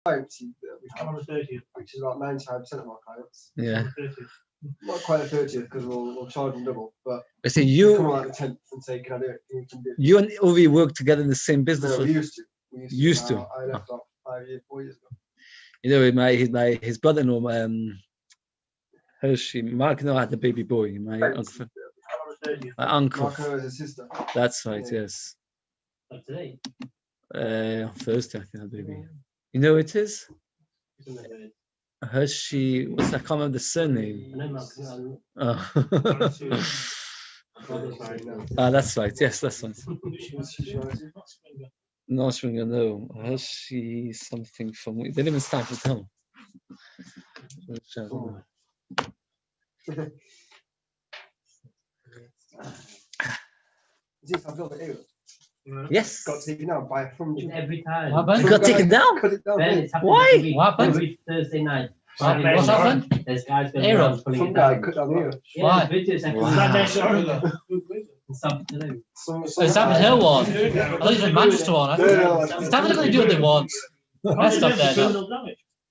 clients we have, which is about 95% of our clients. Yeah. Not quite the 30th because we'll charge them double, but I say you come on like the 10th and say, can I do it? Can do it? You and Uvi work together in the same business. No, we used to. Used to. I left off 4 years ago. You know, his brother-in-law, Hershey, Mark had the baby boy. My uncle. Mark has his sister. That's right. Yeah. Yes. Today. Thursday, I think, baby. You know who it is? Hershey. I can't remember the surname. Oh. That's right. Yes, that's right. No, Springer, no. Hershey something from. They didn't even start with him. Yes. Got taken out by from every time. You got taken down? Cut it down. Why? What happened? Every Thursday night. What happened? There's guys going Aaron. around pulling Some it guy down. cut down here. Yeah, Why? videos every Wow. week. Something to do. Some Stafford Hill one. I thought it was Manchester one. Stafford Hill can do what they want. Messed up there. No.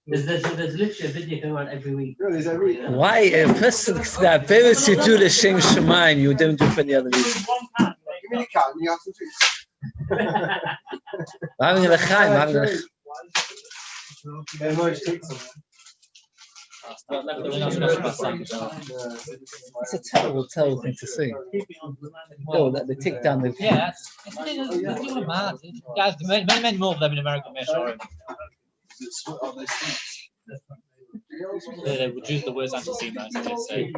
There's literally a video going around every week. Really, is every Why a person that parents you do the same shemaim, you don't do for any other reason? Give me the cat and you have some treats. Having a l'chaim, having a Yeah, no, just take some. It's a terrible thing to see. Oh, that they take down the. Yeah, it's mad. Guys, many more of them in America, I'm sure. They would use the words anti-Semites, they say.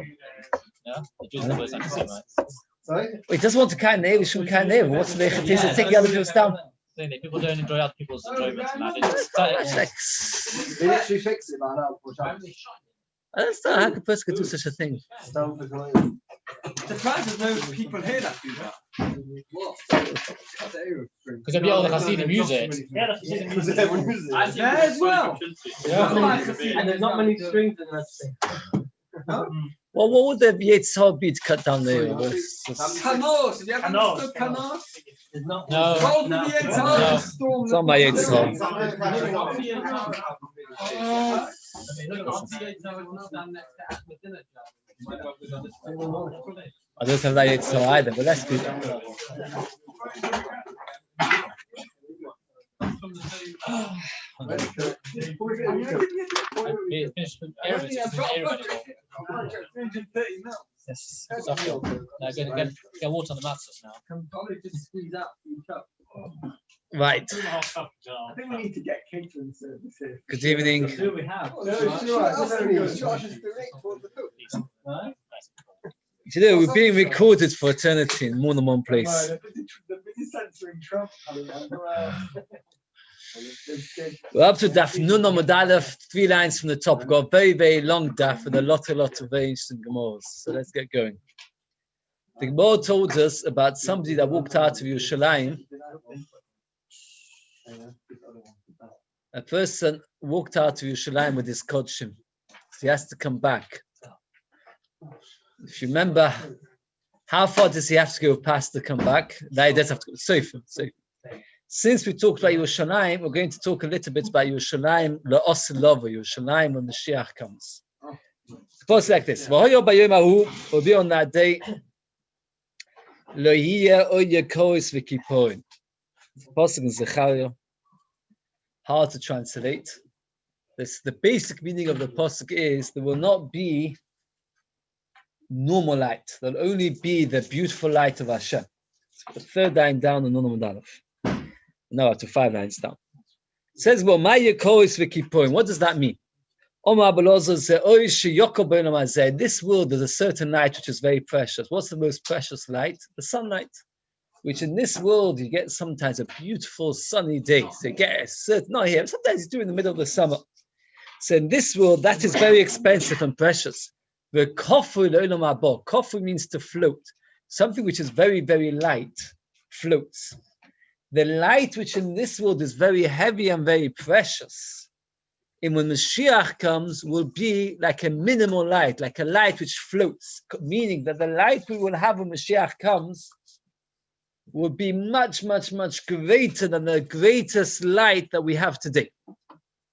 Yeah, they use the words anti-Semites. Sorry? He doesn't want to kind of, he shouldn't kind of. What's the case of taking other people's down? People don't enjoy other people's enjoyment. It's like, They literally fixed it by now. I don't know how a person could do such a thing. Surprised there's no people here that do that. Because they'll be all the Hasidic music. Yeah, that's the There as well. And there's not many strings in that thing. Well, what would the Yetzirah be to cut down there? Canos. Have you ever understood Canos? There's not. No. Go to the entire storm. It's not my Yetzirah. I don't have that Yetzirah either, but that's good. It's finished with Aaron, it's from Aaron anymore. Yes. Get water on the mats now. Can probably just squeeze out each cup. Right. I think we need to get catering service here. Good evening. Who do we have? You know, we're being recorded for eternity in more than one place. Censoring Trump. We're up to Daf Nun Amud Aleph, 3 lines from the top. We've got a very, very long Daf with a lot of very interesting Gemaras. So let's get going. The Gemara told us about somebody that walked out of Yerushalayim. A person walked out of Yerushalayim with his kodshim. So he has to come back. If you remember, how far does he have to go past to come back? Now he does have to go. Safer. Since we talked about Yerushalayim, we're going to talk a little bit about Yerushalayim, La'os Lova, Yerushalayim when the Mashiach comes. Suppose like this. Will be on that day. Lo yiyeh oye kois v'kiporin. Pasuk in Zechariah. Hard to translate. The basic meaning of the pasuk is there will not be normal light. There'll only be the beautiful light of Hashem. The 3rd line down on Nun Amud Aleph. No, up to 5 lines down. It says, "Well, what does that mean? In this world, there's a certain light which is very precious. What's the most precious light? The sunlight. Which in this world, you get sometimes a beautiful sunny day. So you get a certain, not here, sometimes you do in the middle of the summer. So in this world, that is very expensive and precious. The kofu means to float. Something which is very, very light floats. The light which in this world is very heavy and very precious, and when Mashiach comes, will be like a minimal light, like a light which floats, meaning that the light we will have when Mashiach comes will be much, much, much greater than the greatest light that we have today.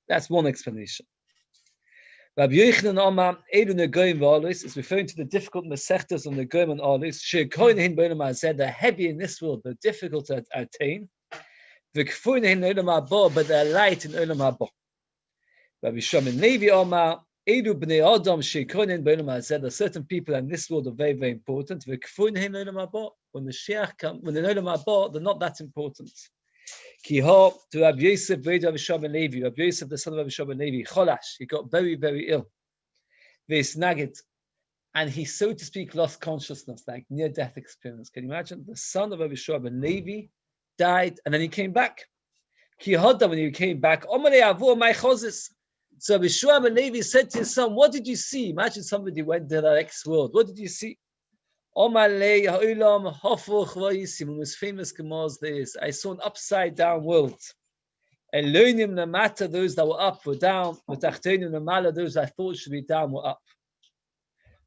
That's one explanation. Rabbi Yochanan Omar, Eilu Negoim v'Alos is referring to the difficult Masechtas of Negoim and Alos. She'koin B'Olam Hazeh, they're heavy in this world, they're difficult to attain. V'kfuin Olam Haba, but they're light in Olam Haba. Rabbi Shimon Levi Omar, Eilu Bnei Adam she'koin B'Olam Hazeh. There are certain people in this world are very, very important. V'kfuin Olam Haba. When the Shiach comes, when in Olam Haba, they're not that important. Kiha to Rabbi Yosef, Rabbi Shimon Levi. Rabbi Yosef, the son of Rabbi Shimon Levi, Cholash. He got very, very ill. V'isnagit, and he, so to speak, lost consciousness, like near-death experience. Can you imagine? The son of Rabbi Shimon Levi died, and then he came back. Kihoda, when he came back, Omarei Avu my chozis. So Rabbi Shimon Levi said to his son, "What did you see?" Imagine somebody went to the next world. What did you see? Omarei ha'olam hafuch v'yisi. One of the most famous gemaras there is, I saw an upside-down world. Elonim namata, those that were up were down. V'tachtenim namala, those that I thought should be down were up.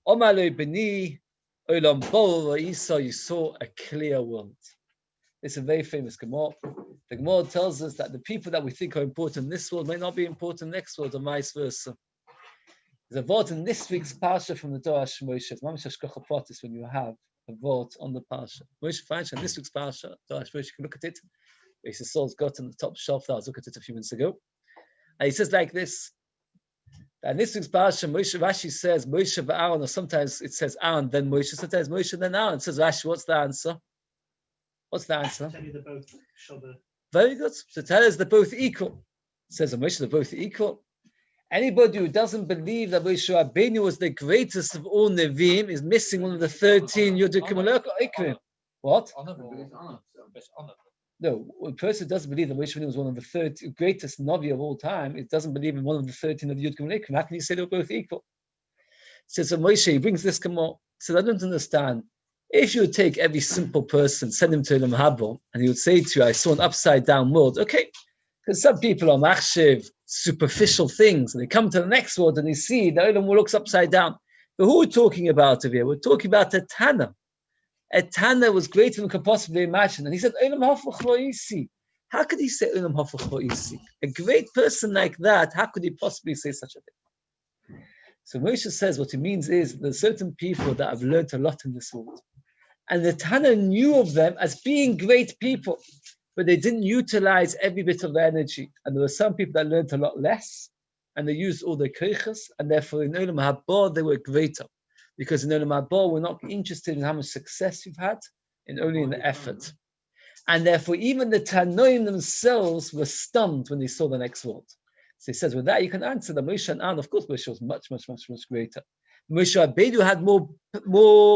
Omarei b'ni olam bo v'yisa, you saw a clear world. It's a very famous Gemara. The Gemara tells us that the people that we think are important in this world may not be important in the next world, and vice versa. There's a vote in this week's Parsha from the Torah Moshe. It's Mamash Hashgacha Pratis when you have a vote on the Parsha. Moshe finds in this week's Parsha, Torah Moshe, you can look at it. Beis Yisrael's got on the top shelf there. I was looking at it a few minutes ago. And he says like this. And this week's Parsha, Moshe, Rashi says Moshe v'Aaron, or sometimes it says Aaron, then Moshe, sometimes Moshe, then Aaron. It says Rashi, what's the answer? What's the answer? Tell you they're both Shabbat. Very good. So tell us they're both equal. It says Moshe, they're both equal. Anybody who doesn't believe that Moshe Rabbeinu was the greatest of all Nevi'im is missing one of the 13 Yudikim Ikrim. What? No, a person who doesn't believe that Moshe Rabbeinu was one of the 30 greatest Navi of all time, it doesn't believe in one of the 13 of the Yudikim Ikrim. How can you say they're both equal? So Moshe, he brings this Gemara. So I don't understand. If you would take every simple person, send him to Olam Haba, and he would say to you, I saw an upside down world. Okay, because some people are machshev, superficial things, and they come to the next world and they see the Olam looks upside down. But who are we talking about over here? We're talking about a Tana. A Tana was greater than we could possibly imagine. And he said, Olam hafach lo yisi. How could he say Olam hafach lo yisi? A great person like that, how could he possibly say such a thing? So Moshe says what he means is there's certain people that have learned a lot in this world. And the Tana knew of them as being great people, but they didn't utilize every bit of their energy. And there were some people that learned a lot less, and they used all their keiches, and therefore in Olam Haba they were greater. Because in Olam Haba we're not interested in how much success you've had, and only in the effort. And therefore even the Tanoim themselves were stunned when they saw the next world. So he says, with that you can answer that Moshe and Aaron, of course Moshe was much greater. Moshe Rabbeinu had more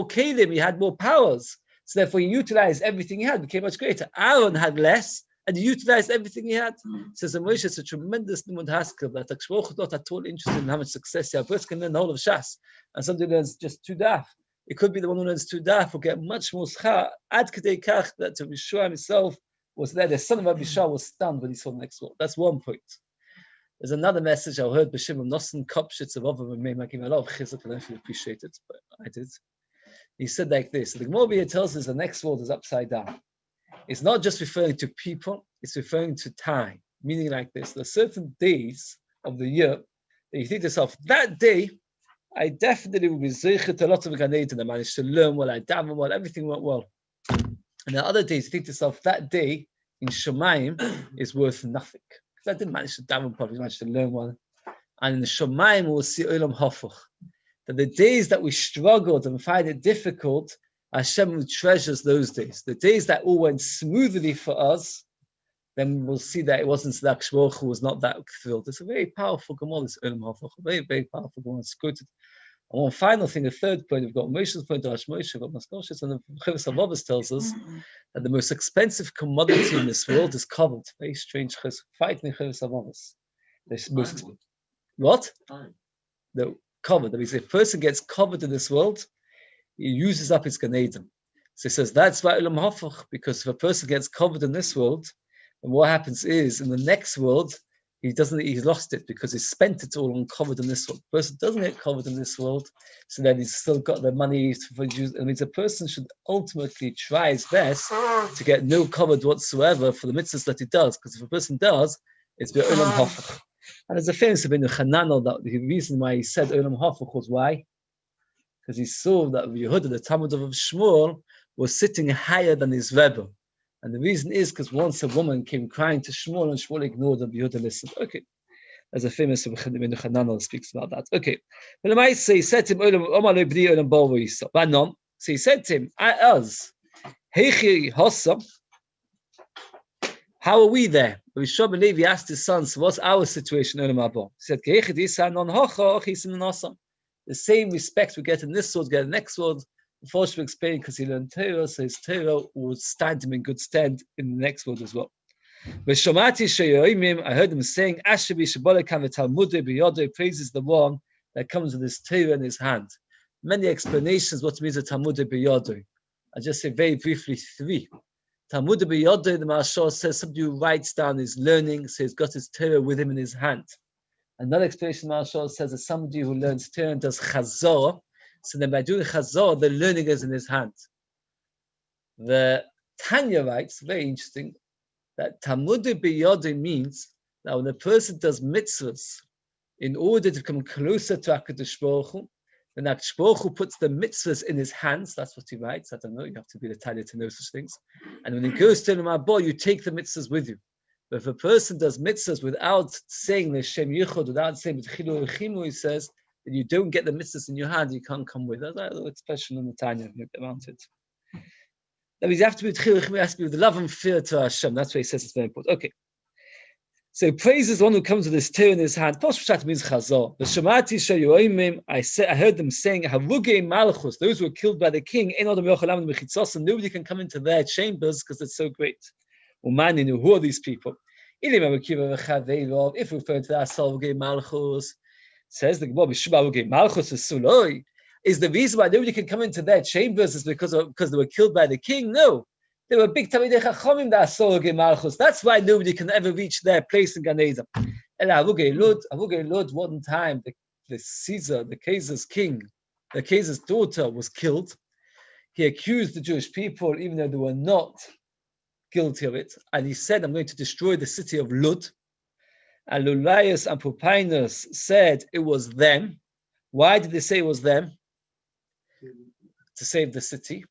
kelim, he had more powers. So therefore he utilized everything he had, became much greater. Aaron had less, and he utilized everything he had. Says Moshe, it's a tremendous limud haskell that HaKadosh is not at all interested in how much success you have. A person can learn the whole of Shas, and somebody learns just 2 daf. It could be the one who learns 2 daf will get much more schar. Ad kedei kach that Rabbi Shua himself was there. The son of Rabbi Shua was stunned when he saw the next world. That's one point. There's another message I heard B'Shem of Nosson Kopshitz of Ovam and I give a lot of chizuk. I don't know if you appreciate it, but I did. He said like this: the Gemara here tells us the next world is upside down. It's not just referring to people; it's referring to time. Meaning like this: there are certain days of the year that you think to yourself, that day, I definitely will be zeichet a lot of Gan Eden. I managed to learn well, I daven well, everything went well. And the other days you think to yourself, that day in Shemayim is worth nothing. I didn't manage to daven properly, I managed to learn one. And in the Shemayim, we'll see Olam Hafach. That the days that we struggled and find it difficult, Hashem treasures those days. The days that all went smoothly for us, then we'll see that it wasn't that Baruch who was not that thrilled. It's a very powerful Gemara, this Olam Hafach. A very, very powerful Gemara. It's quoted. And one final thing, the third point, we've got Moshe's point, Moshe, we've got Maskoshis, and the Chovos HaLevavos tells us that the most expensive commodity in this world is covered. Very strange fighting Chovos HaLevavos. What? No, covered. That means if a person gets covered in this world, he uses up his Gan Eden. So he says that's why Olam Hafach, because if a person gets covered in this world, and what happens is in the next world, he's lost it because he spent it all on covered in this world. The person doesn't get covered in this world, so then he's still got the money for use. It means a person should ultimately try his best to get no covered whatsoever for the mitzvahs that he does, because if a person does, it's be Olam Hafach. And there's a famous of Chananel that the reason why he said Olam Hafach was why? Because he saw that Yehuda, the Talmud of Shmuel, was sitting higher than his Rebbe. And the reason is because once a woman came crying to Shmuel and Shmuel ignored her, Yehuda listened. Okay. There's a famous of Chananel speaks about that. Okay. But I say, he said to him, so he said to him, us, Heichi Hossam, how are we there? Rishon ben Levi asked his son, so what's our situation? He said, the same respect we get in this world, get in the next world. Unfortunately, explain because he learned Torah, so his Torah would stand him in good stead in the next world as well. I heard him saying, praises the one that comes with his Torah in his hand. Many explanations what it means a Talmud b'yodoi. I just say very briefly 3. Talmud b'yodoi, the Marshal says somebody who writes down his learning, so he's got his Torah with him in his hand. Another explanation Marshal says is somebody who learns Torah and does chazor, so then by doing chazor, the learning is in his hand. The Tanya writes, very interesting, that Talmud b'yodoi means that when a person does mitzvahs in order to come closer to HaKadosh Baruch Hu, then HaKadosh Baruch Hu puts the mitzvahs in his hands. That's what he writes. I don't know. You have to be the Tanya to know such things. And when he goes to Olam Haba, you take the mitzvahs with you. But if a person does mitzvahs without saying the Shem Yichud, without saying B'tchilu Rechimu, he says that you don't get the mitzvahs in your hand, you can't come with. That's an expression in the Tanya about it. That means you have to be B'tchilu Rechimu, has to be with love and fear to Hashem. That's why he says it's very important. Okay. So praise is one who comes with his Torah in his hand. Poshpshat means chazor. The Shemati sheyoimim, I heard them saying, Havugei Malchus, those who were killed by the king, nobody can come into their chambers because it's so great. Umaninu, who are these people? If we refer to that Havugei Malchus, says the Gemara, Havugei Malchus is Suloi. Is the reason why nobody can come into their chambers is because they were killed by the king? No. They were big Talmidei Chachomim that saw Malchus. That's why nobody can ever reach their place in Gan Eden. And Havugei Lud, one time, the Caesar, the Kaiser's king, the Kaiser's daughter was killed. He accused the Jewish people, even though they were not guilty of it. And he said, I'm going to destroy the city of Lud. And Lulaius and Popinus said it was them. Why did they say it was them? To save the city.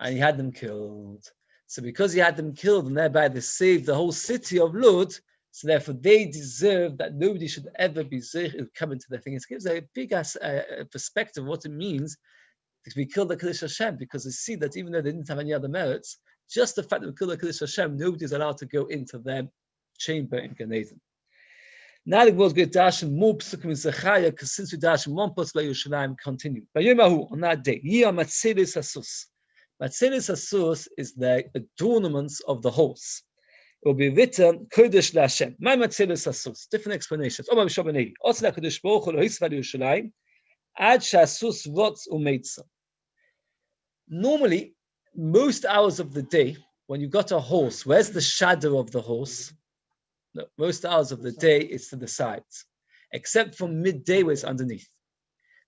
And he had them killed. So because he had them killed and thereby they saved the whole city of Lud, so therefore they deserve that nobody should ever be come into their thing. It gives a big perspective of what it means to be killed by Kodesh Hashem, because they see that even though they didn't have any other merits, just the fact that we killed by Kodesh Hashem, nobody is allowed to go into their chamber in Gan Eden. Now the world's going to dash more psukim in Zechariah, because since we dash in one place by Yerushalayim, continue. On that day, Yiyah Matzilis Hasus. Matzilis Hasus is the adornments of the horse. It will be written Kodesh LaHashem. My Matzilis Hasus. Different explanations. Omar B'Shobanei. Otzla Kodesh Baruch Hu Lohisvad Yerushalayim. Ad Shasus Rotz Umeitza. Normally, most hours of the day, when you've got a horse, where's the shadow of the horse? No, most hours of the day, it's to the sides, except from midday where it's underneath.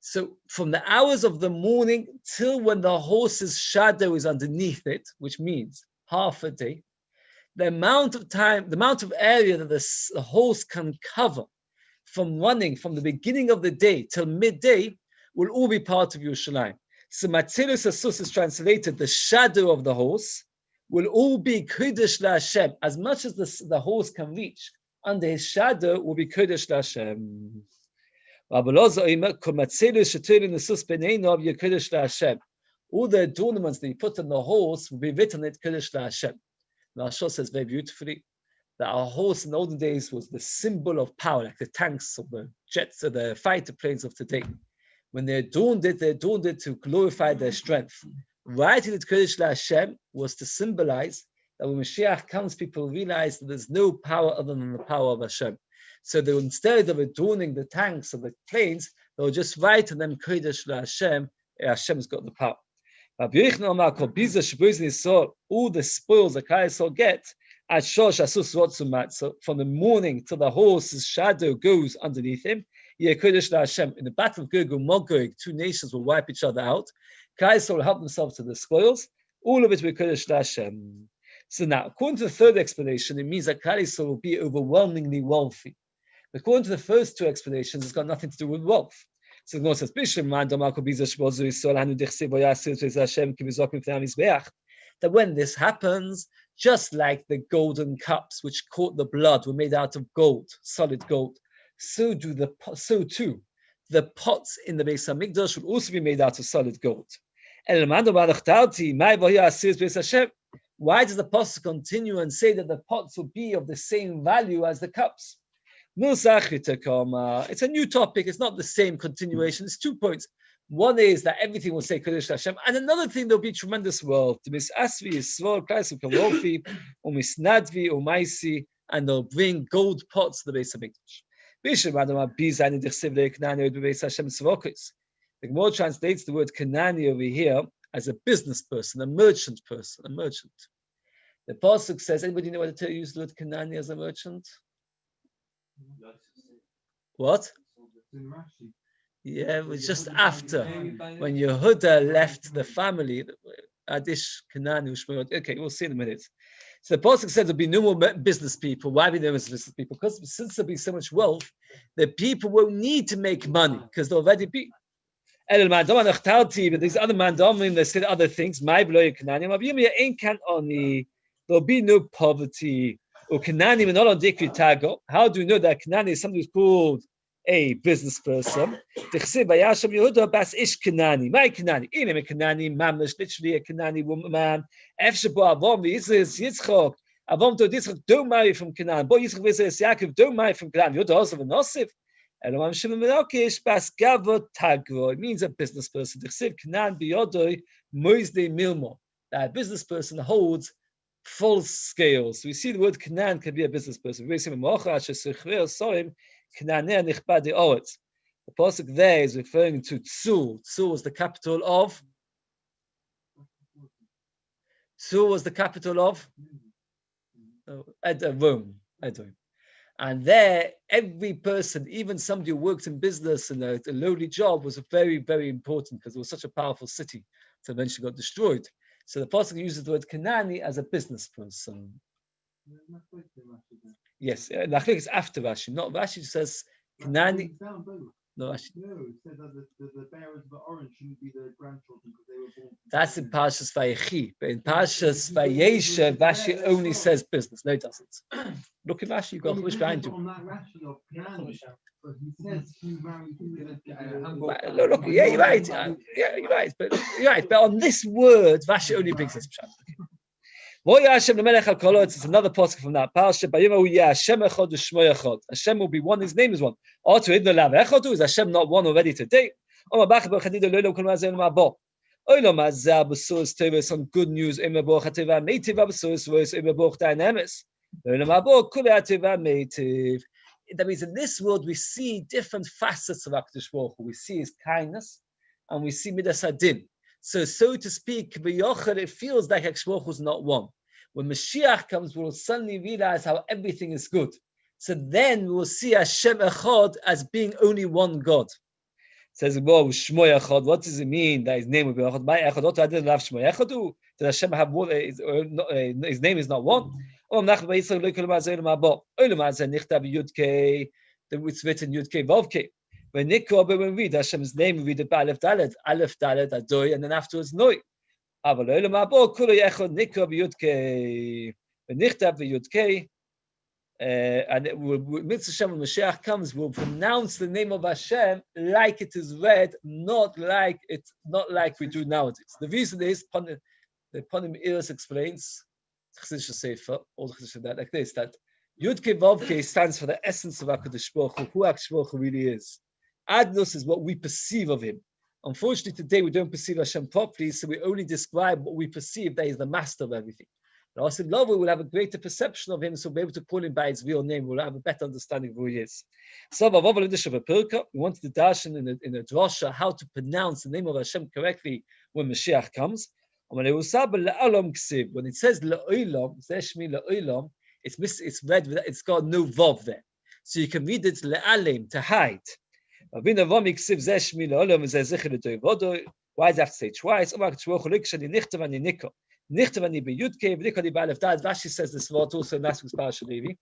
So from the hours of the morning till when the horse's shadow is underneath it, which means half a day, the amount of time, the amount of area that the horse can cover from running from the beginning of the day till midday will all be part of Yerushalayim. So Matzilus Asus is translated, the shadow of the horse will all be Kodesh LaHashem. As much as the horse can reach under his shadow will be Kodesh LaHashem. All the adornments that you put on the horse will be written at Kodesh LaHashem. Marshal says very beautifully that our horse in the olden days was the symbol of power, like the tanks or the jets or the fighter planes of today. When they adorned it to glorify their strength. Writing it Kodesh LaHashem was to symbolize that when Mashiach comes, people realize that there's no power other than the power of Hashem. So they, instead of adorning the tanks or the planes, they'll just write on them Kodesh LaHashem. Hashem's got the power. All the spoils that Klal get at Shosh Asus Rotzumat, from the morning till the horse's shadow goes underneath him. Kodesh LaHashem. In the battle of Gog and Magog, two nations will wipe each other out. Klal will help themselves to the spoils. All of it will be Kodesh LaHashem. So now, according to the third explanation, it means that Klal will be overwhelmingly wealthy. According to the first two explanations, it's got nothing to do with wealth. So the Gemara says, that when this happens, just like the golden cups which caught the blood were made out of gold, solid gold, so too the pots in the Beis Hamikdash would also be made out of solid gold. Why does the pasuk continue and say that the pots will be of the same value as the cups? It's a new topic. It's not the same continuation. It's 2 points. One is that everything will say Kodesh Hashem, and another thing, there'll be tremendous wealth. And they'll bring gold pots to the Beis Hamikdash. The Gemara translates the word Kanani over here as a business person, a merchant. The pasuk says, anybody know what to use the word Kanani as a merchant? What? Yeah, it was just after when Yehuda left the family. Adish Kanani Ushmerot. Okay, we'll see in a minute. So the pasuk said there'll be no more business people. Why be there as business people? Because since there'll be so much wealth, the people won't need to make money because they'll already be. But these other mandomim, they said other things. There'll be no poverty. How do we know that Kanani is somebody who's called a business person? Yehuda bas ish Kanani. My Kanani. Kanani, mamish, literally a Kanani woman. Yitzchok. Avom to Yitzchok, don't marry from Canaan. Boy, Yitzchok says Yaakov, don't marry from Canaan. You're the husband of Nosif. It means a business person. That business person holds full scale. So we see the word Canaan can be a business person. The pasuk there is referring to Tzur. Tzur was the capital of. Tzur was the capital of Rome. And there, every person, even somebody who worked in business and a lowly job, was very, very important because it was such a powerful city. So eventually got destroyed. So the pasuk uses the word Kanani as a business person. Yes, Nachlik is after Rashi. Not Rashi says Kanani. No, Rashi. No, it said that the bearers of the orange shouldn't be the grandchildren because they were born. That's in Parshas Vayechi. But in Parshas Vayeshev, Rashi only says business. No, it doesn't. Look at Rashi. You've got Chumash behind you. On that Rashi of Canaan, but he says he married. Look, yeah, you're right. Yeah, you're right. But you're right. But on this word, Rashi only brings this pshat. It's another pasuk from that parsha. Hashem will be one. His name is one. Is Hashem not one already today? Some good news. That means in this world we see different facets of HaKadosh Baruch Hu. We see his kindness and we see Midas Hadin. So to speak, it feels like HaKadosh Baruch Hu is not one. When Mashiach comes, we will suddenly realize how everything is good. So then we will see Hashem Echad as being only one God. It says, what does it mean that his name will be Echad? Did Hashem have one? His name is not one. It's written Yudke Vavke. When we read Hashem's name, we read the Aleph Dalet, Adoy, and then afterwards Noi. And when Mashiach comes, we'll pronounce the name of Hashem like it is read, not like we do nowadays. The reason is, the Ponim Iris explains, all the like this, that Yudke Vavke stands for the essence of HaKadosh Baruch Hu, who HaKadosh Baruch Hu really is. Adnos is what we perceive of him. Unfortunately, today we don't perceive Hashem properly, so we only describe what we perceive that he's the master of everything. And also, love, we will have a greater perception of him, so we'll be able to call him by his real name. We'll have a better understanding of who he is. So, we wanted to dash in a drasha how to pronounce the name of Hashem correctly when Mashiach comes. When it says le'olam, it's read with, it's got no vav there, so you can read it le'alim, to hide. Why does it have to say twice? Rashi says this word also in last week's Parashat Levi.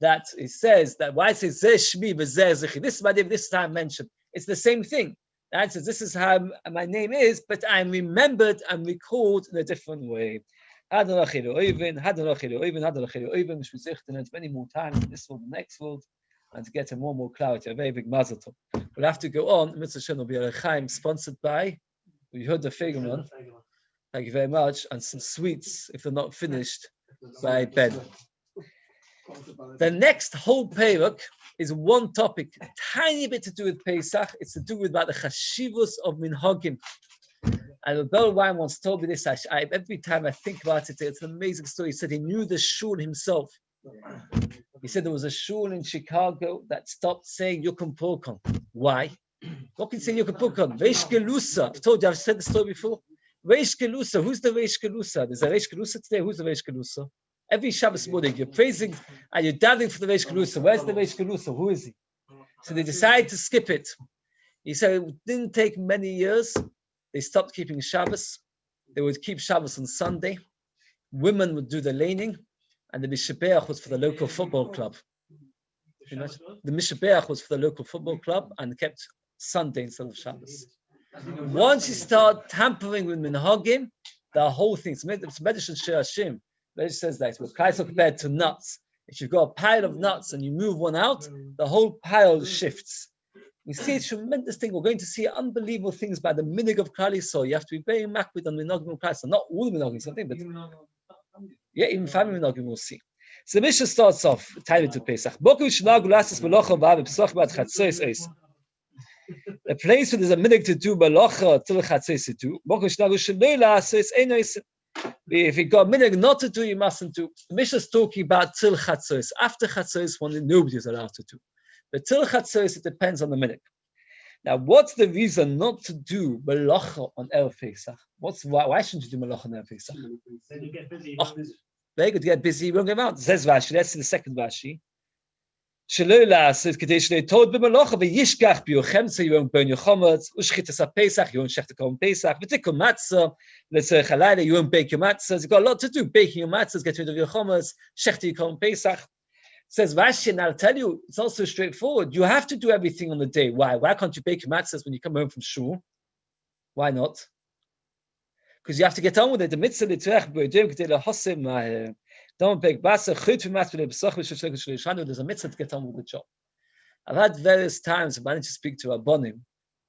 that it says that why it says Zeh Shmi v'Zeh Zechi. This is my name, this time mentioned. It's the same thing. That says this is how my name is, but I'm remembered and recalled in a different way. Many more times in this world, the next world, and to get a more clarity, a very big mazel tov. We'll have to go on. Mitzvah Shem will be a L'chaim sponsored by Yehuda Steinberg. Thank you very much, and some sweets if they're not finished by Ben. The next whole perek is one topic, a tiny bit to do with Pesach. It's to do with about the chashivus of minhagim. And the Bell Wine once told me this. Every time I think about it, it's an amazing story. He said he knew the shul himself. He said there was a shul in Chicago that stopped saying Yukum Purkon. Why? What can you say Yukum Purkon? Reish Gelusa. I've told you, I've said the story before. Reish Gelusa. Who's the Reish Gelusa? There's a Reish Gelusa today. Who's the Reish Gelusa? Every Shabbos morning, you're praising and you're davening for the Reish Gelusa. Where's the Reish Gelusa? Who is he? So they decided to skip it. He said it didn't take many years. They stopped keeping Shabbos. They would keep Shabbos on Sunday. Women would do the laning, and the Mishabeach was for the local football club. The Mishabeach was for the local football club and kept Sunday instead of Shabbos. Once you start tampering with minhagim, the whole thing, it's medicine she'ashim. It says that it's compared to nuts. If you've got a pile of nuts and you move one out, the whole pile shifts. You see a tremendous thing. We're going to see unbelievable things by the minig of Klal Yisrael. You have to be very makbid on minhagim of Klal Yisrael. Not all the minhagim, something, but yeah, even family minhagim we'll see. So the Mishnah starts off, time to Pesach. The place where there's a minig to do malacha till chatzos to do. If you got a minig not to do, you mustn't do. The Mishnah is talking about till chatzos. After chatzos, when nobody is allowed to do. But till chatzos, it depends on the minute. Now, what's the reason not to do malacha on Erev Pesach? Why shouldn't you do malacha on Erev Pesach? Then you get busy. Very good to get busy. You won't get out. Says Rashi. Let's see the second Rashi. Shelo says Kadesh told b'malacha v'yishkach b'yochem, so you won't burn your chometz. Ushchitas Pesach, you won't shech the korban Pesach. V'tikul matzah, let's say chalayla, you won't bake your matzahs. You've got a lot to do. Baking your matzahs, get rid of your chometz, shech your korban Pesach. Says Rashi, and I'll tell you, it's also straightforward. You have to do everything on the day. Why? Why can't you bake your matzahs when you come home from shul? Why not? Because you have to get on with it. The mitzvah l'tzrech b'yodem k'tei lahosim don't bake basa chut v'matzvah l'b'sach v'sheshek shleishanu. There's a mitzvah to get on with the job. I've had various times I managed to speak to Rabbanim.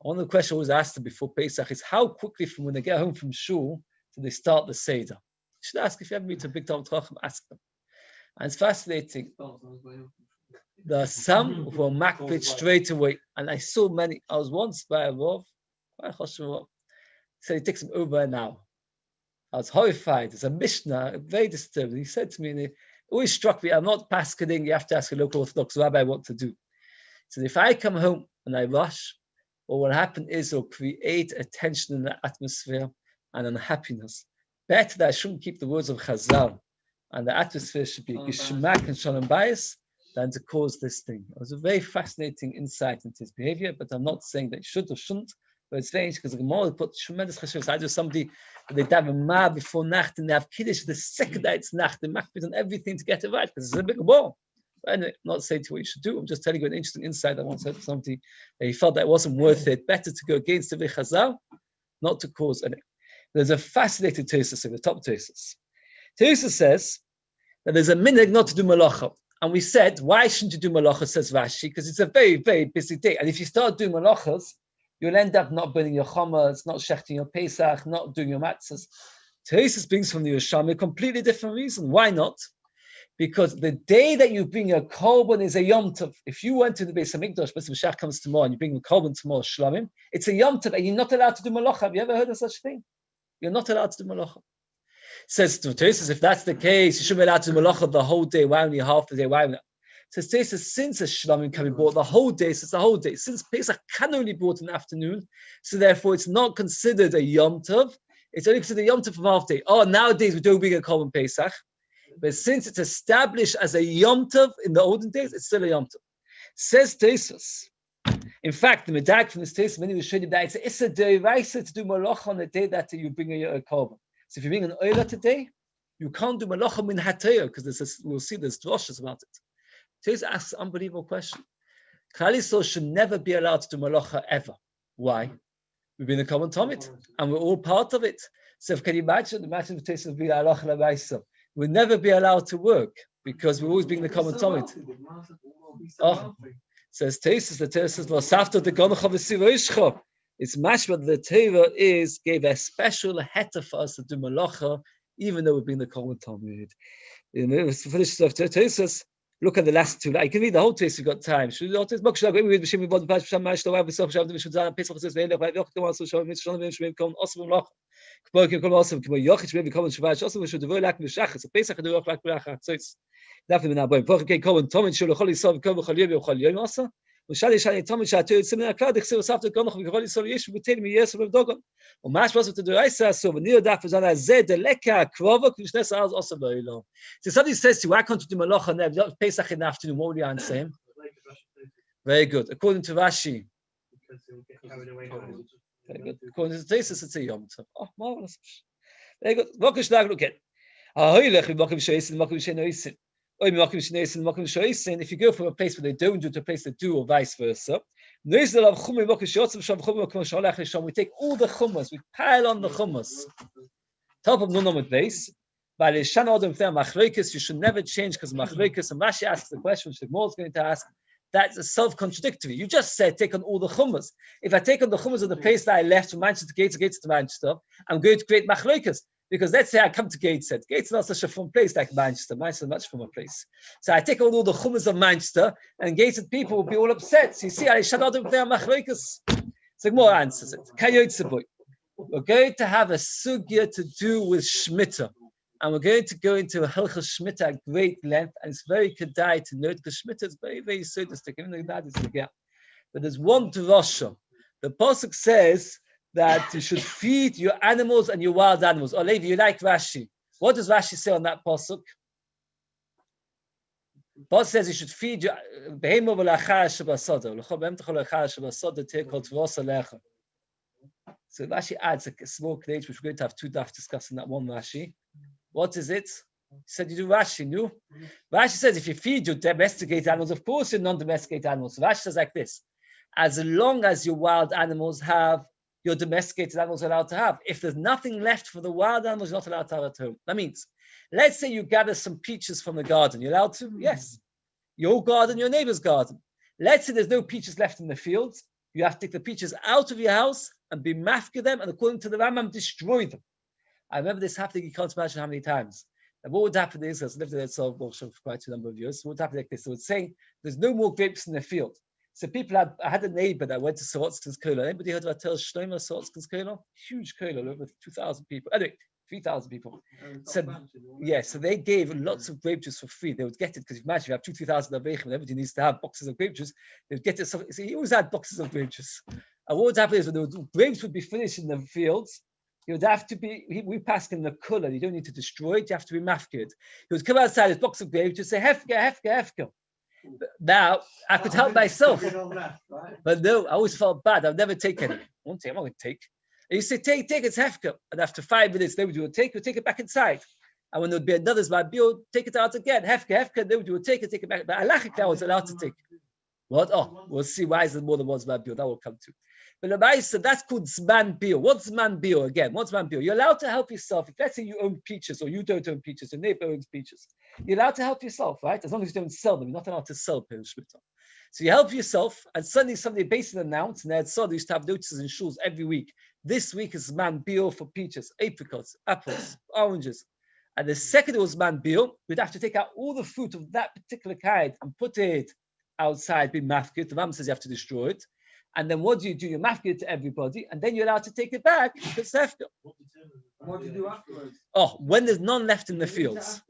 One of the questions I always asked them before Pesach is how quickly from when they get home from shul do they start the seder? You should ask if you ever meet a big Talmid Chacham, ask them. And it's fascinating. There are some who are makbid straight away. And I saw many. I was once by a Rav, said it takes him over an hour. I was horrified. There's a Mishnah, very disturbing. He said to me, and it always struck me, I'm not paskening, you have to ask a local Orthodox rabbi what to do. So if I come home and I rush, what will happen is it'll create a tension in the atmosphere and unhappiness. Better that I shouldn't keep the words of Chazal, and the atmosphere should be Gishmak and Shalom Bayis, than to cause this thing. It was a very fascinating insight into his behavior, but I'm not saying that you should or shouldn't, but it's strange because the Gemara put tremendous chashivas. I know somebody, they have a ma before Nacht and they have Kiddush the second day it's Nacht, they makbid on everything to get it right because it's a big war. But anyway, I'm not saying to you what you should do, I'm just telling you an interesting insight I once heard from somebody. He felt that it wasn't worth it, better to go against the Chazal, not to cause any. There's a fascinating Tosfos in the top Tosfos. Tosfos says that there's a minhag not to do malacha. And we said, why shouldn't you do malacha, says Rashi, because it's a very, very busy day. And if you start doing malachas, you'll end up not burning your chometz, not shechting your Pesach, not doing your matzahs. Tosfos brings from the Yerushalmi a completely different reason. Why not? Because the day that you bring a korban is a Yom Tov. If you went to the Beis Hamikdash, Beis Mashiach comes tomorrow, and you bring the korban tomorrow, Shlamim, it's a Yom Tov, and you're not allowed to do malacha. Have you ever heard of such thing? You're not allowed to do malacha. Says to Tosfos, if that's the case, you shouldn't be allowed to do malacha the whole day. Why only half the day? Why not? Says Tosfos, since a shlamim can be bought the whole day, so it's the whole day. Since Pesach can only be bought in the afternoon, so therefore it's not considered a Yom Tov. It's only considered a Yom Tov from half day. Oh, nowadays we don't bring a korban Pesach, but since it's established as a Yom Tov in the olden days, it's still a Yom Tov. Says Tosfos. In fact, the medag from this Tosfos, many will show you that it's a deiraisa to do malacha on the day that you bring a korban. So if you bring an oila today, you can't do malacha min hatayah because we'll see there's droshes about it. Today's asks an unbelievable question. Klal Yisrael should never be allowed to do malacha ever. Why? We've been a common Talmud, and we're all part of it. So can you imagine if Today's would be halacha l'maisa? We'll never be allowed to work because we're always being the common Talmud. Oh, says Tesis, the Tesis lo safto de gonacha v'sivoishcha. It's mashma the Torah gave a special heta for us to do malacha, even though we've been the common Talmud. You know, it's finished of Tesis. Look at the last two. I can read the whole text. You've got time. So somebody says to you, why can't you do malacha Pesach in the afternoon? What would you answer him? Very good. According to Rashi. Very good. According to the Tesis, it's a Yom Tov. Oh, marvelous. Very good. If you go from a place where they don't do to a place they do, or vice versa. We take all the chummas, we pile on the chummas. Top of Nunam with Beis. You should never change because machlokes. And Rashi asks the question, which the Gemara is going to ask. That's a self-contradictory. You just said take on all the chummas. If I take on the chummas of the place that I left from Manchester Gates to Manchester, I'm going to create machlokes. Because let's say I come to Gateshead. Gateshead is not such a fun place like Manchester. Manchester is a much funner place. So I take on all the chummas of Manchester, and Gateshead people will be all upset. So you see, I shut out of their machlokes. So Gemara answers it. We're going to have a sugya to do with Shemitah. And we're going to go into a Hilchos Shemitah at great length, and it's very kedai to note because Shemitah is very, very sadistic. Even though that is the gap. But there's one drasha. The pasuk says that you should feed your animals and your wild animals. Or Levi, you like Rashi. What does Rashi say on that pasuk? Pasuk says you should feed your behemo v'lachar shabasada. So Rashi adds a small page, which we're going to have two daf discussing that one Rashi. What is it? He said you do Rashi, no? Rashi says if you feed your domesticated animals, of course your non-domesticated animals. So Rashi says like this: as long as your wild animals have, your domesticated animals are allowed to have. If there's nothing left for the wild animals, you're not allowed to have at home. That means, let's say you gather some peaches from the garden. You're allowed to? Yes. Your garden, your neighbor's garden. Let's say there's no peaches left in the fields. You have to take the peaches out of your house and be mafka them, and according to the Rambam, destroy them. I remember this happening, you can't imagine how many times. And what would happen is, I lived in that for quite a number of years, what would happen like this? They would say, there's no more grapes in the field. So I had a neighbor that went to Sorotskin's Kola. Anybody heard about Shlomo Sorotskin's Kola? Huge Kola, over 2,000 people. Anyway, 3,000 people. So they gave lots of grape juice for free. They would get it, because imagine you have 2,000 Avechim and everybody needs to have boxes of grape juice. They would get it. So he always had boxes of grape juice. And what would happen is when the grapes would be finished in the fields, he would have to be, we passed in the colour. You don't need to destroy it. You have to be mafkid. He would come outside his box of grapes, just say, hefka. Now, I could help myself. But no, I always felt bad. I'd never take any. One thing I'm not going to take. And you say, take, it's hefka. And after 5 minutes, they would do a take, we'll take it back inside. And when there would be another Zmabil, take it out again. Hefka, they would do a take it back. But Alachik, I was allowed to take. What? Oh, we'll see why is there more than one Zmabil. That will come to. But the Beis said that's called Zman Bil. What's Zman Bil again? What's Zman Bil? You're allowed to help yourself. If let's say you own peaches or you don't own peaches, your neighbor owns peaches, you're allowed to help yourself, right? As long as you don't sell them, you're not allowed to sell Perush Shmita. So you help yourself, and suddenly somebody basically announced, and they used to have notices in shuls every week. This week is Zman Bil for peaches, apricots, apples, oranges. And the second it was Zman Bil, we'd have to take out all the fruit of that particular kind and put it outside, be mafkid. The Ram says you have to destroy it. And then what do? You mafkid to everybody, and then you're allowed to take it back because hefka. What do you do afterwards? Oh, when there's none left in the fields.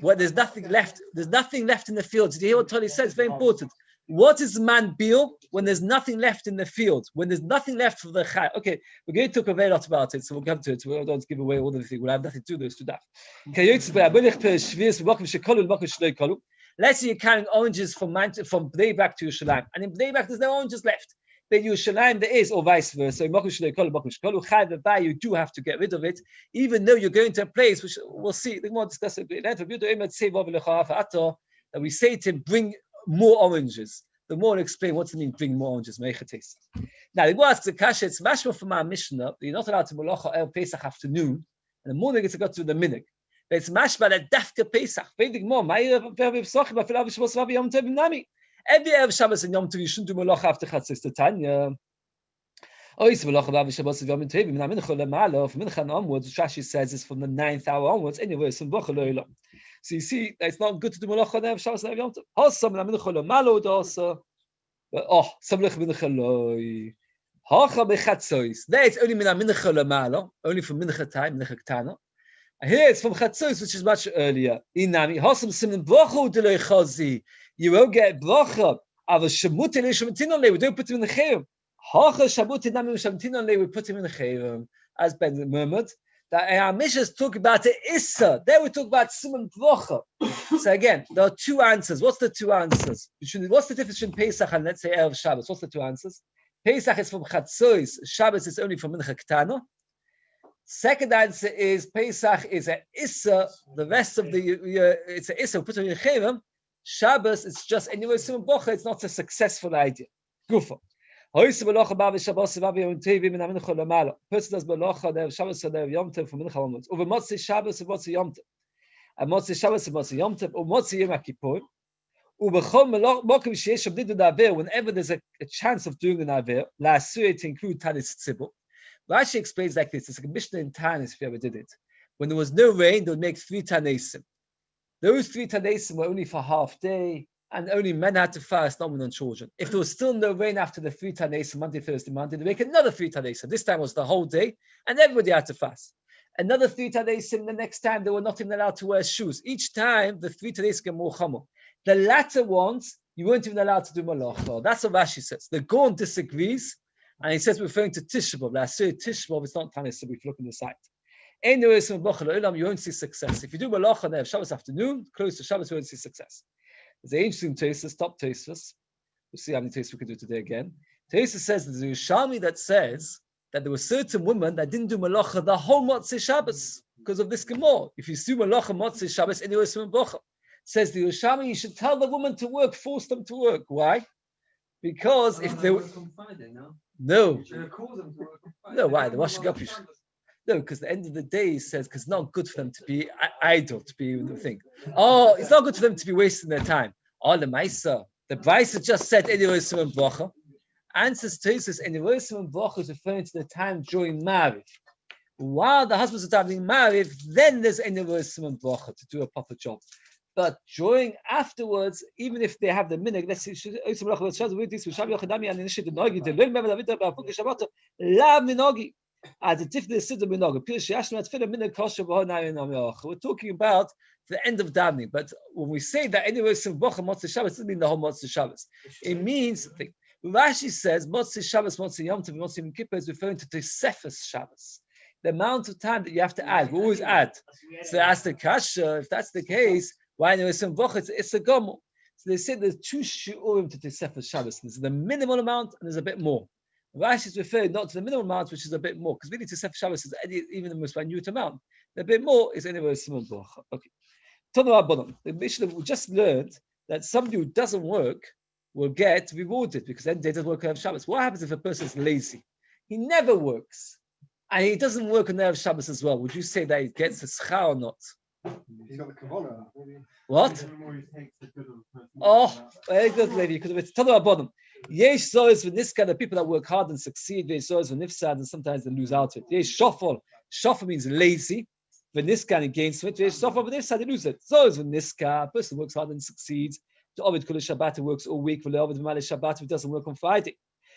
When there's nothing left. There's nothing left in the fields. Did you hear what Tony said? It's very important. What is man bil when there's nothing left in the fields? When there's nothing left for the chai. Okay, we're going to talk a very lot about it, so we'll come to it. We don't give away all the things. We'll have nothing to do with that. Let's say you're carrying oranges from Bnei Brak to Yerushalayim, and in Bnei Brak there's no oranges left. But Yerushalayim there is, or vice versa. You do have to get rid of it, even though you're going to a place which we'll see. We'll discuss it later. That we say to him, bring more oranges. The more I explain what's the mean, bring more oranges. Now, the Gemara asks the kasha. It's mashma from our Mishnah. You're not allowed to malacha el Pesach afternoon, and the morning it's got to the minhag. But it's mashma that dafka Pesach. Every Erev Shabbos and Yom Tov you shouldn't do malacha after Chatzos to Tanya. From Mincha onwards, Rashi says it's from the 9th hour onwards. Anyway, so you see, it's not good to do malacha on Erev Shabbos and Yom Tov. Some there it's only mincha lemala, only from mincha time, mincha ktana. Here it's from chatzos, which is much earlier. Inami hasam simin bracha delay chazi. You won't get bracha. Ava shamutin le. We don't put him in the chayim. Hacha shamutin nami shamutin le. We put him in the chayim. As Ben murmured, that our missions talk about the issa. There we talk about simin bracha. So again, there are two answers. What's the two answers? What's the difference between Pesach and let's say Erev Shabbos? What's the two answers? Pesach is from chatzos. Shabbos is only from mincha ktana. Second answer is Pesach is an Issa. The rest of the year, it's an Issa. Put it in Chayim. Shabbos, it's just anyway. It's not a successful idea. Gufa. Person does malacha there Shabbos there Yom Tov from Mincha onwards. Over Motzi Shabbos and Motzi Yom Tov. And Motzi Shabbos and Motzi Yom Tov or Motzi Yom Kippur. Whenever there's a chance of doing an avir, la asur to include tanis tzibur. Rashi explains like this. It's like a Mishnah in Tanis, if you ever did it. When there was no rain, they would make 3 tanesim. Those 3 tanesim were only for half day, and only men had to fast, not women and children. If there was still no rain after the 3 tanesim, Monday, Thursday, Monday, they make another 3 tanesim. This time was the whole day, and everybody had to fast. Another 3 tanesim, the next time they were not even allowed to wear shoes. Each time, the 3 tanesim get more chamor. The latter ones, you weren't even allowed to do malacha. That's what Rashi says. The Gaon disagrees. And he says, referring to Tisha B'Av. I say Tisha B'Av, it's not Tanis, so if you look on the site. Anyway, you won't see success. If you do Malacha on Shabbos afternoon, close to Shabbos, you won't see success. There's an interesting Tosfos, top Tosfos. We'll see how many Tosfos we can do today again. Tosfos says there's a Yerushalmi that says that there were certain women that didn't do Malacha the whole Motzei Shabbos because of this Gemara. If you do Malacha Motzei Shabbos, anyway, says the Yerushalmi, you should tell the woman to work, force them to work. Why? Because if they were... No. No, why? The washing up. No, because at the end of the day, he says, because it's not good for them to be idle, to be the thing. Oh, it's not good for them to be wasting their time. Oh, the Maisa. The Beis just said, anyway, Simon Bracha. Answers to this, anyway, Simon Bracha is referring to the time during marriage. While the husbands are being married, then there's anyway, Simon Bracha to do a proper job. But during afterwards, even if they have the minhag, let's see, we're talking about the end of davening. But when we say that anyway, Motzei Shabbos doesn't mean the whole Motzei Shabbos. It means Rashi says Motzei Shabbos, Motzei Yom Tov, Motzei Yom Kippur is referring to Tosefes Shabbos. The amount of time that you have to add, we always add. So ask the kasha, if that's the case. Why there is some bochets? It's a gomel. So they say there's 2 shiurim to Tosefes Shabbos. There's the minimal amount and there's a bit more. Rashi is referring not to the minimal amount, which is a bit more, because really Tosefes Shabbos is even the most minute amount. The bit more is anyway a small bocha. Okay. The Mishnah we just learned that somebody who doesn't work will get rewarded because then they doesn't work on Shabbos. What happens if a person is lazy? He never works, and he doesn't work on Erev Shabbos as well. Would you say that he gets a schar or not? He's got the kavana. What? Oh, very good, lady. Because it's talking about bottom. Yesh zois with this kind of people that work hard and succeed. Yesh zois with nifsad, and sometimes they lose out to it. Yesh shofol. Shofol means lazy. When this kind against it, yesh shofol with nifsad, they lose it. Zois with niska. A person works hard and succeeds. To Ovid Kula Shabbat, who works all week. For Ovid V'malei Shabbat, who doesn't work on Friday.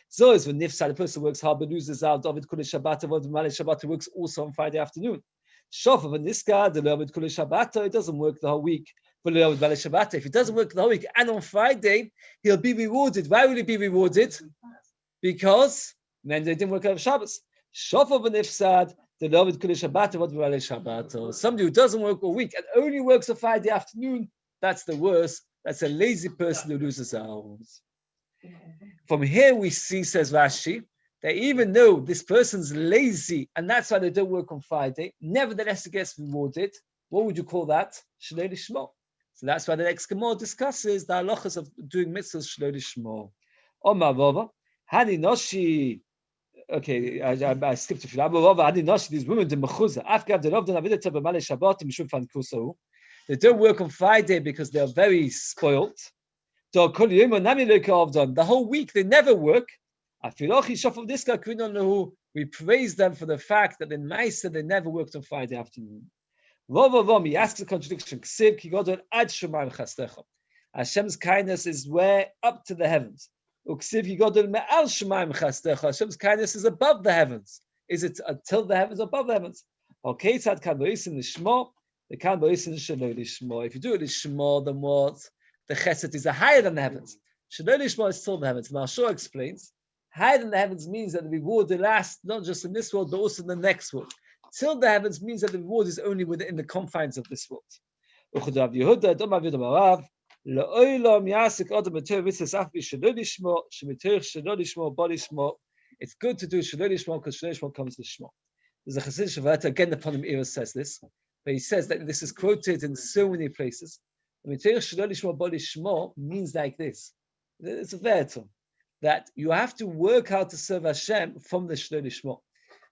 Zois with nifsad. A person works hard but loses out. Ovid Kula Shabbat, Ovid V'malei Shabbat, who works also on Friday afternoon. Shofar and this guy, the Ovid Kula Shabbat, it doesn't work the whole week. If he doesn't work the whole week and on Friday, he'll be rewarded. Why will he be rewarded? Because then they didn't work out of Shabbos. Shofar v'nifsad, the Ovid Kula Shabbat, Ovid V'malei Shabbat. Or somebody who doesn't work all week and only works on Friday afternoon, that's the worst. That's a lazy person who loses hours. From here we see, says Rashi, that even though this person's lazy and that's why they don't work on Friday, nevertheless it gets rewarded. What would you call that? Shloi Lishmo. So that's why the next Gemara discusses the halachas of doing mitzvahs Shloi Lishmo. Omar Rava, Hani Noshi. Okay, I skipped a few. Rava, Hani Noshi. These women do mechuzah. Afgav the Rav Avidah B'malei Shabbat Mishum Fan Kusahu. They don't work on Friday because they are very spoilt. The whole week they never work. We praise them for the fact that in Maisa they never worked on Friday afternoon. He asks a contradiction. Hashem's kindness is where up to the heavens. Hashem's kindness is above the heavens. Is it until the heavens or above the heavens? If you do it lishmo, then what? The chesed is higher than the heavens. Shloi Lishmo is still the heavens. Now, Shiur explains, higher than the heavens means that the reward will last not just in this world, but also in the next world. Till the heavens means that the reward is only within the confines of this world. It's good to do Shloi Lishmo because Shloi Lishmo comes to Shmo. There's a Chassidish Shavata, again, the Ponim Era says this, but he says that this is quoted in so many places. Means like this. It's a vertum that you have to work how to serve Hashem from the Shloi Lishmo.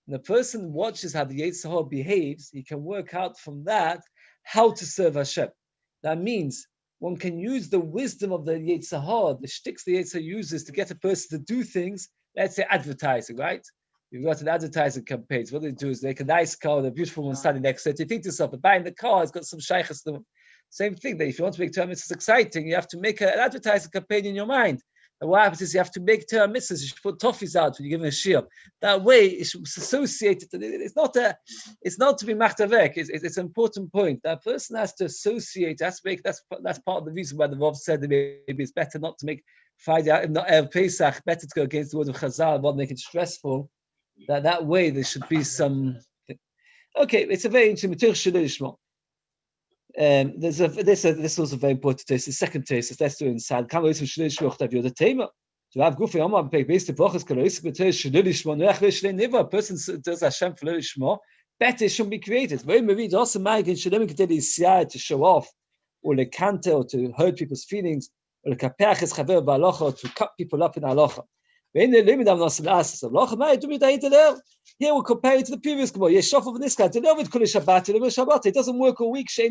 When a person watches how the Yetzirah behaves, he can work out from that how to serve Hashem. That means one can use the wisdom of the Yetzirah, the shticks the Yetzirah uses to get a person to do things. Let's say advertising, right? You've got an advertising campaign. What they do is they make a nice car with a beautiful one standing next to it. You think to yourself, but buying the car has got some shaykhs to them. Same thing, that if you want to make Torah mitzvahs exciting, you have to make an advertising campaign in your mind. And what happens is you have to make Torah mitzvahs, you should put toffees out when you're giving a shiur. That way, it's associated. It's not to be machtavek. It's an important point. That person has to associate, has to make, that's part of the reason why the Rav said that maybe it's better not to make Friday, not Erev Pesach, better to go against the word of Chazal, rather than make it stressful. That way there should be some. Okay, it's a very interesting material. This was a very important taste. The second taste is let's do it inside. A person does Hashem for Lishmo, better shouldn't be created. To show off, or to hurt people's feelings, or to cut people up in halacha. Here we're comparing to the previous Gemara. It doesn't work a week. So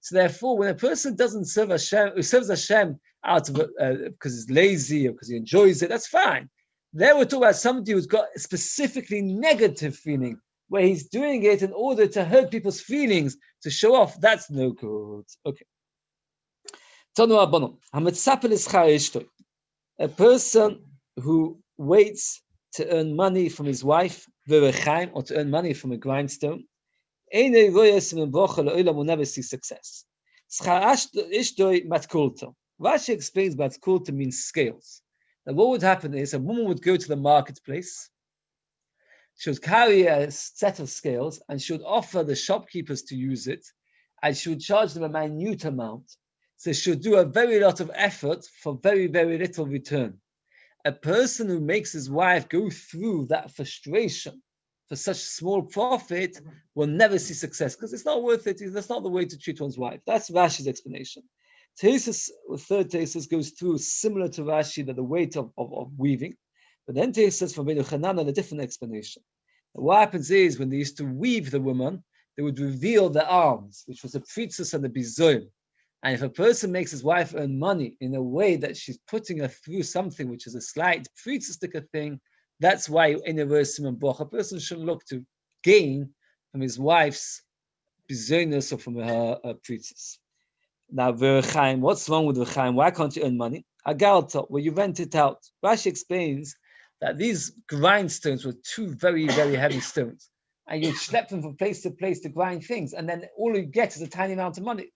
therefore, when a person doesn't serve Hashem, who serves Hashem out of because he's lazy or because he enjoys it, that's fine. There we're talking about somebody who's got a specifically negative feeling, where he's doing it in order to hurt people's feelings, to show off. That's no good. Okay. A person who waits to earn money from his wife, or to earn money from a grindstone, will never see success. Rashi explains matkulta means scales. Now what would happen is a woman would go to the marketplace, she would carry a set of scales, and she would offer the shopkeepers to use it, and she would charge them a minute amount. So she should do a very lot of effort for very, very little return. A person who makes his wife go through that frustration for such small profit will never see success because it's not worth it. That's not the way to treat one's wife. That's Rashi's explanation. Tesis, the third thesis, goes through similar to Rashi, that the weight of weaving. But then Tesis from Benu Chanan a different explanation. And what happens is when they used to weave the woman, they would reveal the arms, which was the priestess and the bizoim. And if a person makes his wife earn money in a way that she's putting her through something which is a slight priestesstic thing, that's why in a person should look to gain from his wife's bizoinus or from her priestess. Now, V'rechaim, what's wrong with V'rechaim? Why can't you earn money? Agalta, where you rent it out. Rashi explains that these grindstones were two very, very heavy stones. And you'd schlep them from place to place to grind things. And then all you get is a tiny amount of money.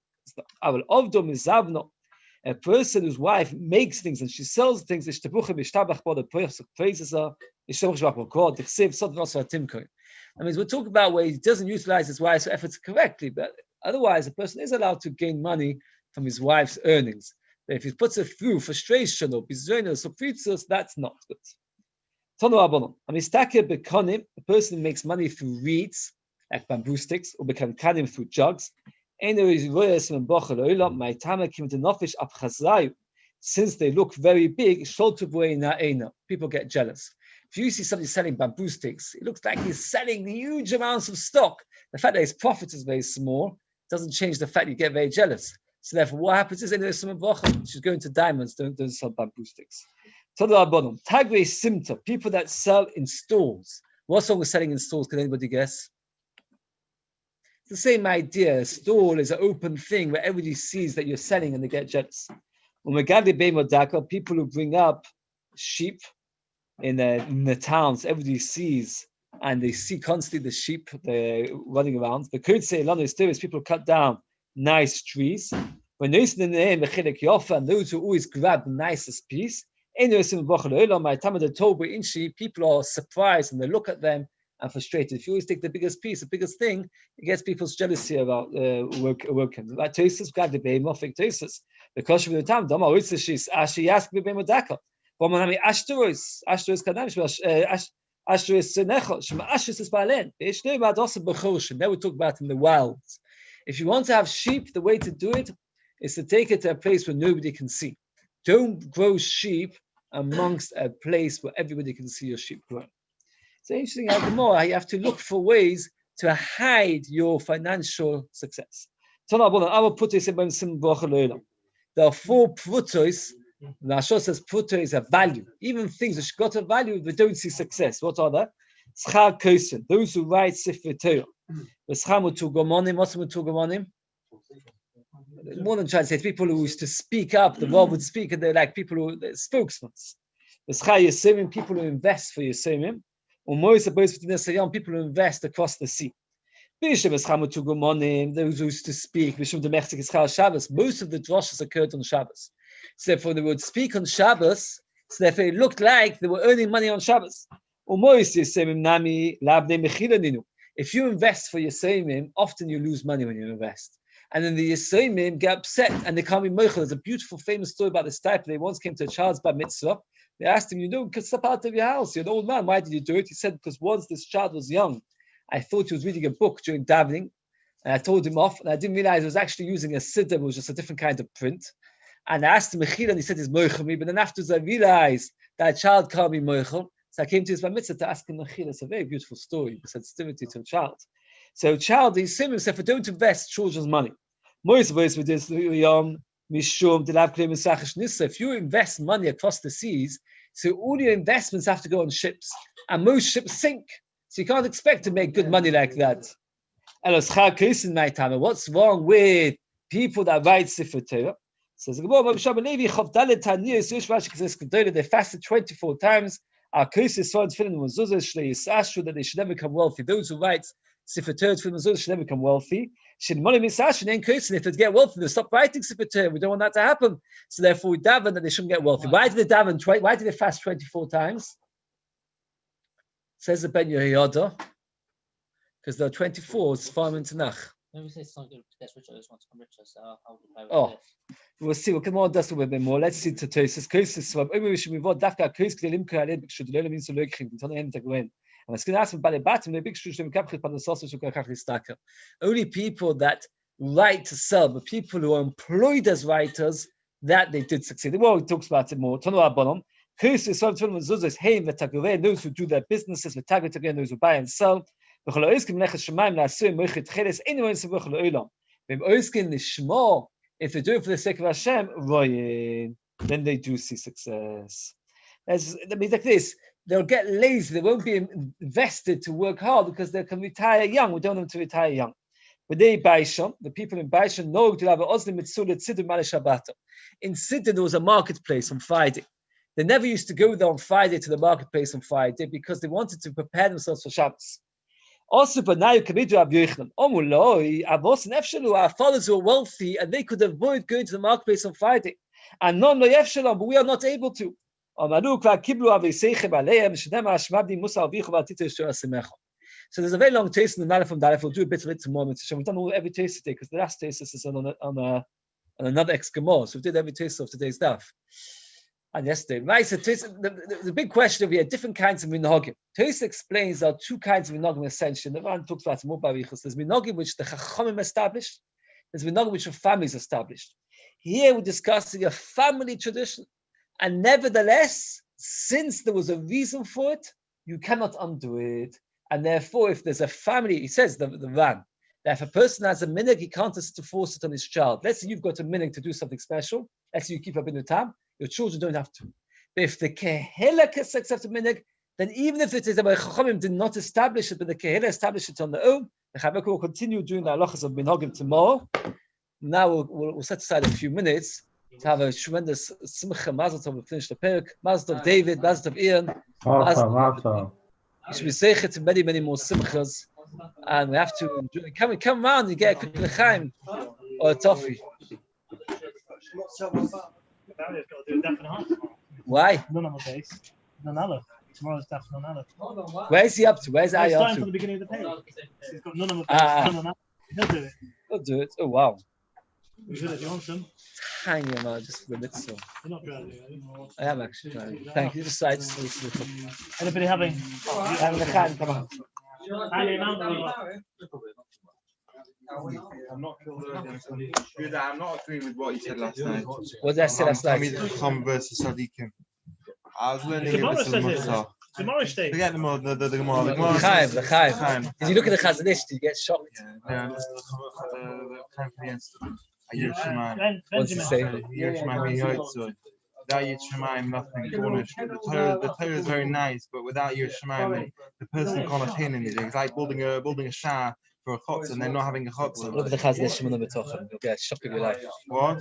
A person whose wife makes things and she sells things, praises her. That means we're talking about where he doesn't utilize his wife's efforts correctly, but Otherwise, a person is allowed to gain money from his wife's earnings. But if he puts it through frustration or bizonus or fritzos, that's not good. A person makes money through reeds, like bamboo sticks, or become kanim through jugs. Since they look very big, people get jealous. If you see somebody selling bamboo sticks, it looks like he's selling huge amounts of stock. The fact that his profit is very small doesn't change the fact you get very jealous. So therefore, what happens is she's going to diamonds, don't sell bamboo sticks. Tagre Simta, people that sell in stores. What song is selling in stores? Can anybody guess? It's the same idea. A stall is an open thing where everybody sees that you're selling and they get jealous. People who bring up sheep in the towns, everybody sees and they see constantly the sheep running around. The code say is people cut down nice trees. When those in the name and those who always grab the nicest piece. People are surprised and they look at them and frustrated. If you always take the biggest piece, the biggest thing, it gets people's jealousy about working. Like Tosis, grab the beam off Tosis. The question of the time, Dama Ritzish, Ashi ask me beim Daka. Bomanami Ashtoris Kadam, Ashtoris Nechel, Shema Ashtoris is Balen. It's no about also Bechoshin. That we talk about in the wilds. If you want to have sheep, the way to do it is to take it to a place where nobody can see. Don't grow sheep amongst a place where everybody can see your sheep growing. It's interesting how the more you have to look for ways to hide your financial success. There are 4 prutos. Nashon says pruto is a value. Even things which got a value, they don't see success. What are they? Schar kosen, those who write Sifrei Torah. V'schar mutugomonim, what's mutugomonim? More than translate, people who used to speak up, the world would speak, and they're like people who, they're spokesmen. V'schar yisomim, people who invest for yisomim. People who invest across the sea. Those who used to speak, most of the droshes occurred on Shabbos. So therefore they would speak on Shabbos, so therefore it looked like they were earning money on Shabbos. If you invest for Yisomim, often you lose money when you invest. And then the Yisomim get upset and they can't be mochel. There's a beautiful famous story about this type. They once came to a child's bar mitzvah. They asked him, step out of your house. You're an old man. Why did you do it? He said, because once this child was young, I thought he was reading a book during davening, and I told him off, and I didn't realize he was actually using a siddur, it was just a different kind of print. And I asked him, Mechil, and he said he's moichel me, but then afterwards I realized that a child can't be moichel, so I came to his bar mitzvah to ask him, Mechil. It's a very beautiful story, the sensitivity to a child. So a child, he's similar, so if I don't invest children's money, if you invest money across the seas, so all your investments have to go on ships, and most ships sink. So you can't expect to make good money like that. What's wrong with people that write Sifrei Torah? Says they fasted 24 times. That they should never become wealthy. Those who write Sifrei Torah should never become wealthy. If they get wealthy, they stop writing Sifrei Torah. We don't want that to happen. So therefore, we daven that they shouldn't get wealthy. Why did they daven? Why did they fast 24 times? Says the Ben Yehuda, because there are 24. It's farming Tanakh. Maybe say it's not good to get richer. I just want to become richer. So how would I we'll see. We'll come on dust a bit more. Let's see to Tosis. Kosis. We should move on. Dafka Kos Kelim Kaled should learn means to look him. Don't end to go in. And it's going to ask him about the bottom. The big should capture by the sausage who can stacker. Only people that write to sell, but people who are employed as writers, that they did succeed. Well, he talks about it more. Tonu Abonom. Those who do their businesses, those who buy and sell. If they do it for the sake of Hashem, then they do see success. That means like this, they'll get lazy, they won't be invested to work hard because they can retire young. We don't want them to retire young. But they Baisham, the people in Baisham know to have an Oslim Mitzulet Siddur Male Shabbat. In Siddur there was a marketplace on Friday. They never used to go there on Friday to the marketplace on Friday because they wanted to prepare themselves for Shabbos. Also, but now you can be Rabbi Yochanan. Our fathers were wealthy and they could avoid going to the marketplace on Friday. And none but we are not able to. So there's a very long taste in the Nalef from Dalef. We'll do a bit of it tomorrow. We've done every taste today because the last taste is on another Ex-Gemor. So we did every taste of today's stuff. And yesterday, right? So the big question of here, different kinds of minhagim. Taste explains there are two kinds of minhagim essentially. The man talks about more barichos. There's minhagim which the chachamim established. There's minhagim which the families established. Here we're discussing a family tradition, and nevertheless, since there was a reason for it, you cannot undo it. And therefore, if there's a family, he says the Ran, that if a person has a minhag, he can't just force it on his child. Let's say you've got a minhag to do something special. Let's say you keep up in the time. Your children don't have to. But if the Kehillah accepts a minhag, then even if it is that the Chachamim did not establish it, but the Kehillah established it on their own, the Chavek will continue doing the halachas of minhagim tomorrow. Now we'll set aside a few minutes to have a tremendous simcha. Mazel tov. We'll finish the perek. Mazel tov David. Mazel tov Ian. You should be zeichet to many, many more simchas, and we have to enjoy. Come around and get a quick lechaim or a toffee. Why? None on the base. None other. Tomorrow's daf none other. Where's he up to? Where's Ari up Starting from to? the beginning of the page. He's got none on the base. None on that. He'll do it. He'll do it. Oh wow. You should if you want some. Tiny amount just for the mitzvah. You're not driving, are you? I am actually driving. Thank you. Just side to Anybody having? having a chaim. Come on. Tiny amount. I'm not I'm not agreeing with what you said last night. What did I say last night? Chacham versus Sadiqim. I was learning Tomorrow a bit says of it. Mussar. Tomorrow state. Forget the Gemara. The Gemara. The chaim. Chaim. If you look at the Chazanish, you get shocked. Yeah, the Chaim against Yerushalayim. What's he say? Yerushalayim Yotzoi. Without Yerushalayim, nothing. The Torah is very nice, but without Yerushalayim, the person can't attain anything. It's like building a shah for a chotz and then not having a chotz. Look at the Chazanish Shimon B'Tochen. You'll get a shock of your life. What?